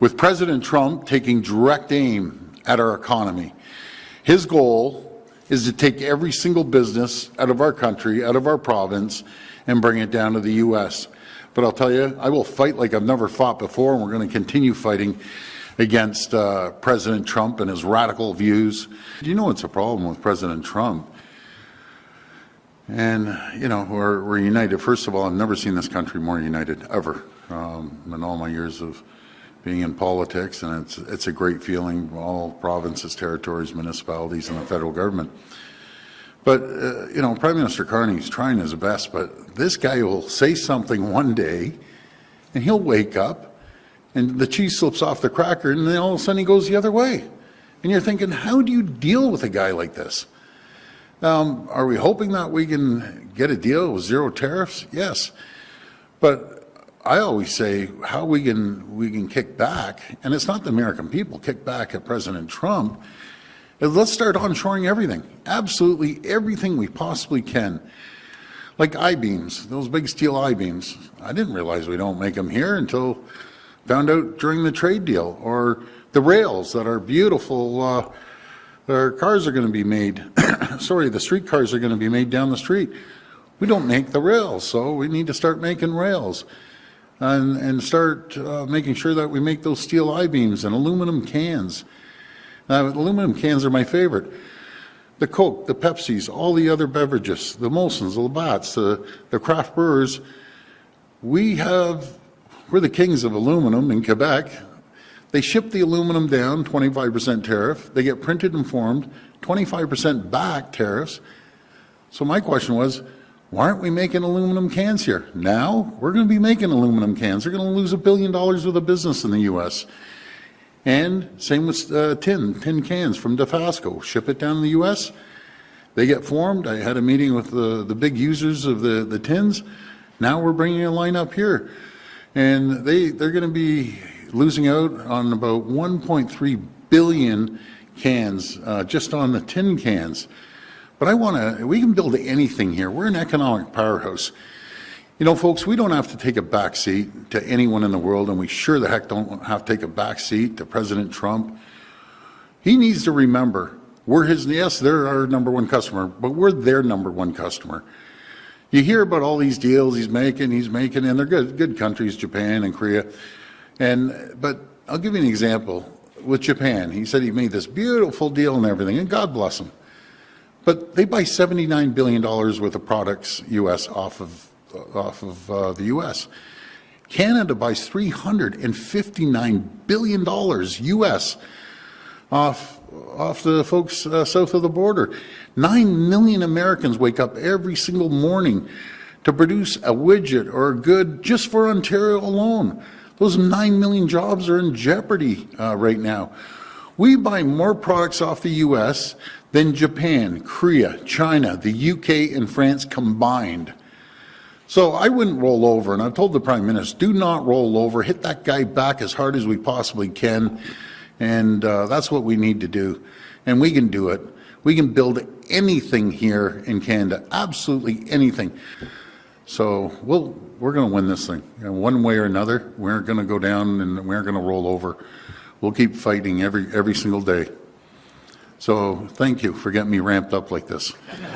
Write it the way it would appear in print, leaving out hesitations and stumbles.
With President Trump taking direct aim at our economy, his goal is to take every single business out of our country, out of our province, and bring it down to the U.S. But I'll tell you, I will fight like I've never fought before, and we're going to continue fighting against President Trump and his radical views. Do you know what's a problem with President Trump? And, you know, we're united. First of all, I've never seen this country more united, ever, in all my years of being in politics, and it's a great feeling, all provinces, territories, municipalities, and the federal government. But, you know, Prime Minister Carney's trying his best, but this guy will say something one day, and he'll wake up, and the cheese slips off the cracker, and then all of a sudden he goes the other way. And you're thinking, how do you deal with a guy like this? Are we hoping that we can get a deal with zero tariffs? Yes. But I always say how we can kick back, and it's not the American people, kick back at President Trump, is let's start onshoring everything, absolutely everything we possibly can. Like I-beams, those big steel I-beams. I didn't realize we don't make them here until found out during the trade deal. Or the rails that are beautiful, our cars are going to be made, sorry, the street cars are going to be made down the street. We don't make the rails, so we need to start making rails. And start making sure that we make those steel I-beams and aluminum cans. Now, aluminum cans are my favorite. The Coke, the Pepsis, all the other beverages, the Molsons, the Labatt's, the craft brewers, we're the kings of aluminum in Quebec. They ship the aluminum down, 25% tariff. They get printed and formed, 25% back tariffs. So my question was, why aren't we making aluminum cans here? Now, we're going to be making aluminum cans. They're going to lose $1 billion worth of business in the U.S. And same with tin cans from DeFasco. Ship it down to the U.S. They get formed. I had a meeting with the big users of the tins. Now we're bringing a line up here. And they're going to be losing out on about 1.3 billion cans just on the tin cans. But we can build anything here. We're an economic powerhouse. You know, folks, we don't have to take a back seat to anyone in the world, and we sure the heck don't have to take a back seat to President Trump. He needs to remember, yes, they're our number one customer, but we're their number one customer. You hear about all these deals he's making, and they're good countries, Japan and Korea. But I'll give you an example. With Japan, he said he made this beautiful deal and everything, and God bless him. But they buy $79 billion worth of products, U.S., off of the U.S. Canada buys $359 billion U.S. off the folks south of the border. 9 million Americans wake up every single morning to produce a widget or a good just for Ontario alone. Those 9 million jobs are in jeopardy right now. We buy more products off the U.S. than Japan, Korea, China, the UK, and France combined. So I wouldn't roll over, and I've told the Prime Minister, do not roll over, hit that guy back as hard as we possibly can, and that's what we need to do. And we can do it. We can build anything here in Canada, absolutely anything. So we're going to win this thing. You know, one way or another, we aren't going to go down and we aren't going to roll over. We'll keep fighting every single day. So thank you for getting me ramped up like this.